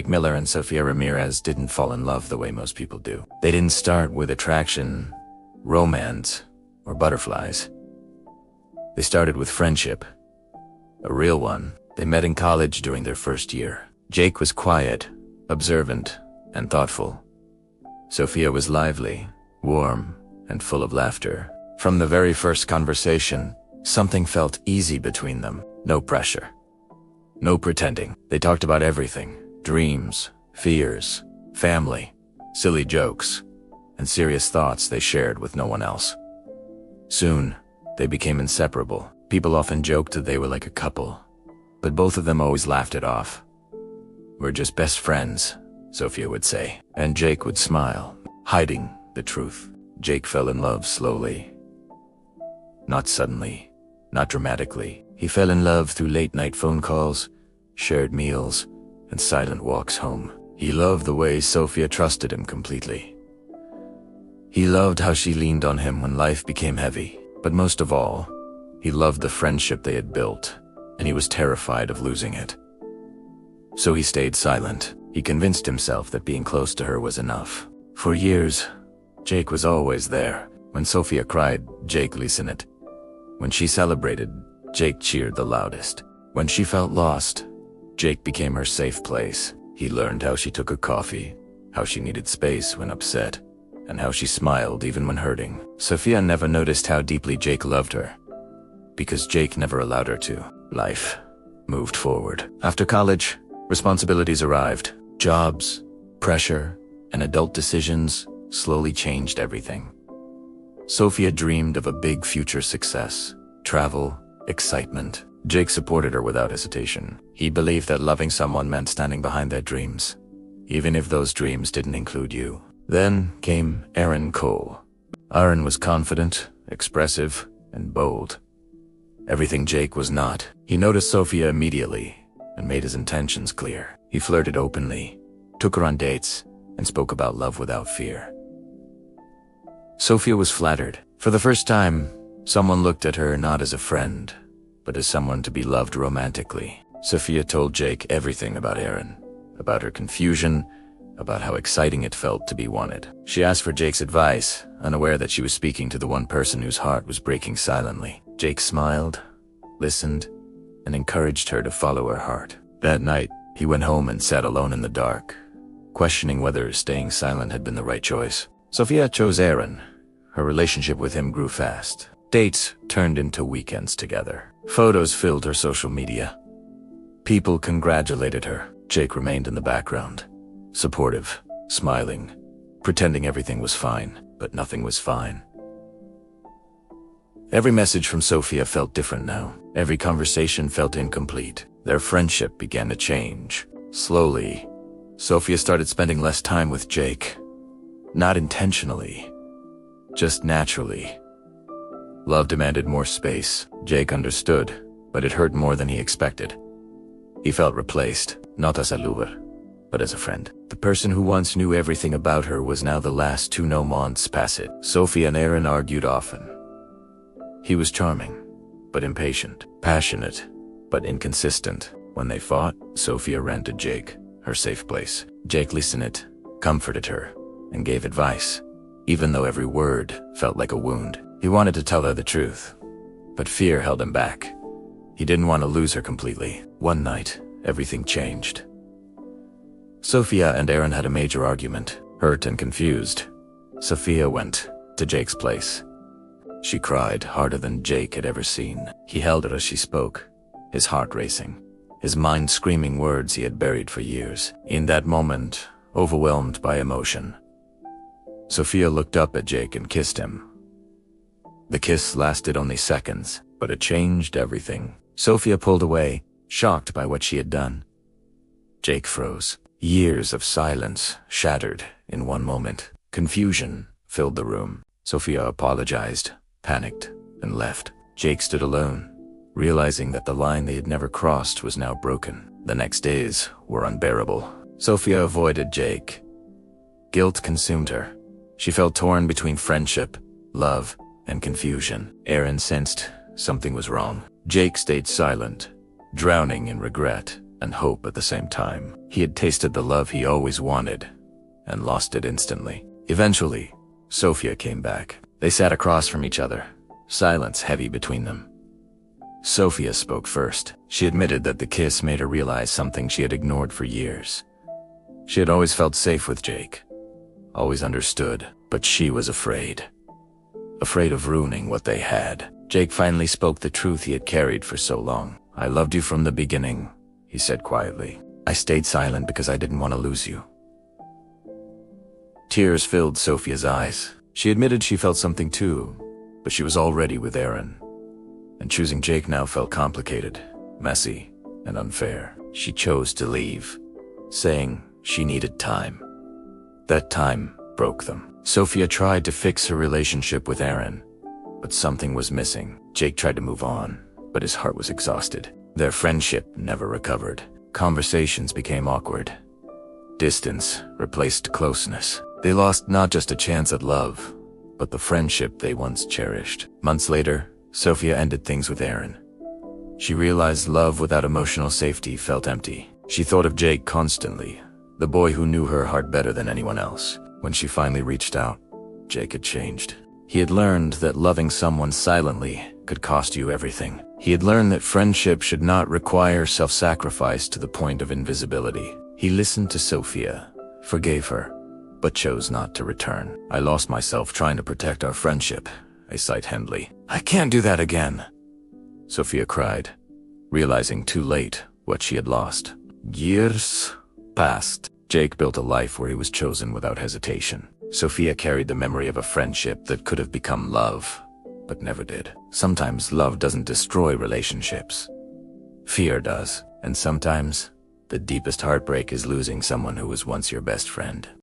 Miller and Sofia Ramirez didn't fall in love the way most people do. They didn't start with attraction, romance, or butterflies. They started with friendship. A real one. They met in college during their first year. Jake was quiet, observant, and thoughtful. Sofia was lively, warm, and full of laughter. From the very first conversation, something felt easy between them. No pressure. No pretending. They talked about everything. Dreams, fears, family, silly jokes, and serious thoughts they shared with no one else. Soon, they became inseparable. People often joked that they were like a couple, but both of them always laughed it off. "We're just best friends," Sofia would say, and Jake would smile, hiding the truth. Jake fell in love slowly. Not suddenly, not dramatically. He fell in love through late-night phone calls, shared meals, and silent walks home. He loved the way Sofia trusted him completely. He loved how she leaned on him when life became heavy. But most of all, he loved the friendship they had built, and he was terrified of losing it. So he stayed silent. He convinced himself that being close to her was enough. For years, Jake was always there. When Sofia cried, Jake listened. When she celebrated, Jake cheered the loudest. When she felt lost, Jake became her safe place. He learned how she took a coffee, how she needed space when upset, and how she smiled even when hurting. Sofia never noticed how deeply Jake loved her, because Jake never allowed her to. Life moved forward. After college, responsibilities arrived. Jobs, pressure, and adult decisions slowly changed everything. Sofia dreamed of a big future success, travel, excitement. Jake supported her without hesitation. He believed that loving someone meant standing behind their dreams, even if those dreams didn't include you. Then came Aaron Cole. Aaron was confident, expressive, and bold. Everything Jake was not. He noticed Sofia immediately and made his intentions clear. He flirted openly, took her on dates, and spoke about love without fear. Sofia was flattered. For the first time, someone looked at her not as a friend, but as someone to be loved romantically. Sofia told Jake everything about Aaron, about her confusion, about how exciting it felt to be wanted. She asked for Jake's advice, unaware that she was speaking to the one person whose heart was breaking silently. Jake smiled, listened, and encouraged her to follow her heart. That night, he went home and sat alone in the dark, questioning whether staying silent had been the right choice. Sofia chose Aaron. Her relationship with him grew fast. Dates turned into weekends together. Photos filled her social media. People congratulated her. Jake remained in the background, supportive, smiling, pretending everything was fine, but nothing was fine. Every message from Sofia felt different now. Every conversation felt incomplete. Their friendship began to change. Slowly, Sofia started spending less time with Jake. Not intentionally, just naturally. Love demanded more space. Jake understood, but it hurt more than he expected. He felt replaced, not as a lover, but as a friend. The person who once knew everything about her was now the last to know months past it. Sofia and Aaron argued often. He was charming, but impatient, passionate, but inconsistent. When they fought, Sofia ran to Jake, her safe place. Jake listened, comforted her, and gave advice, even though every word felt like a wound. He wanted to tell her the truth, but fear held him back. He didn't want to lose her completely. One night, everything changed. Sofia and Aaron had a major argument. Hurt and confused, Sofia went to Jake's place. She cried harder than Jake had ever seen. He held her as she spoke, his heart racing, his mind screaming words he had buried for years. In that moment, overwhelmed by emotion, Sofia looked up at Jake and kissed him. The kiss lasted only seconds, but it changed everything. Sofia pulled away, shocked by what she had done. Jake froze. Years of silence shattered in one moment. Confusion filled the room. Sofia apologized, panicked, and left. Jake stood alone, realizing that the line they had never crossed was now broken. The next days were unbearable. Sofia avoided Jake. Guilt consumed her. She felt torn between friendship, love, and confusion. Aaron sensed something was wrong. Jake stayed silent, drowning in regret. and hope at the same time. He had tasted the love he always wanted and lost it instantly. Eventually, Sofia came back. They sat across from each other, silence heavy between them. Sofia spoke first. She admitted that the kiss made her realize something she had ignored for years. She had always felt safe with Jake, always understood, but she was afraid. Afraid of ruining what they had. Jake finally spoke the truth he had carried for so long. "I loved you from the beginning," he said quietly. "I stayed silent because I didn't want to lose you." Tears filled Sofia's eyes. She admitted she felt something too, but she was already with Aaron. And choosing Jake now felt complicated, messy, and unfair. She chose to leave, saying she needed time. That time broke them. Sofia tried to fix her relationship with Aaron, but something was missing. Jake tried to move on, but his heart was exhausted. Their friendship never recovered. Conversations became awkward. Distance replaced closeness. They lost not just a chance at love, but the friendship they once cherished. Months later, Sofia ended things with Aaron. She realized love without emotional safety felt empty. She thought of Jake constantly, the boy who knew her heart better than anyone else. When she finally reached out, Jake had changed. He had learned that loving someone silently could cost you everything. He had learned that friendship should not require self-sacrifice to the point of invisibility. He listened to Sofia, forgave her, but chose not to return. "I lost myself trying to protect our friendship," I sighed heavily. "I can't do that again," Sofia cried, realizing too late what she had lost. Years passed. Jake built a life where he was chosen without hesitation. Sofia carried the memory of a friendship that could have become love, but never did. Sometimes love doesn't destroy relationships. Fear does. And sometimes, the deepest heartbreak is losing someone who was once your best friend.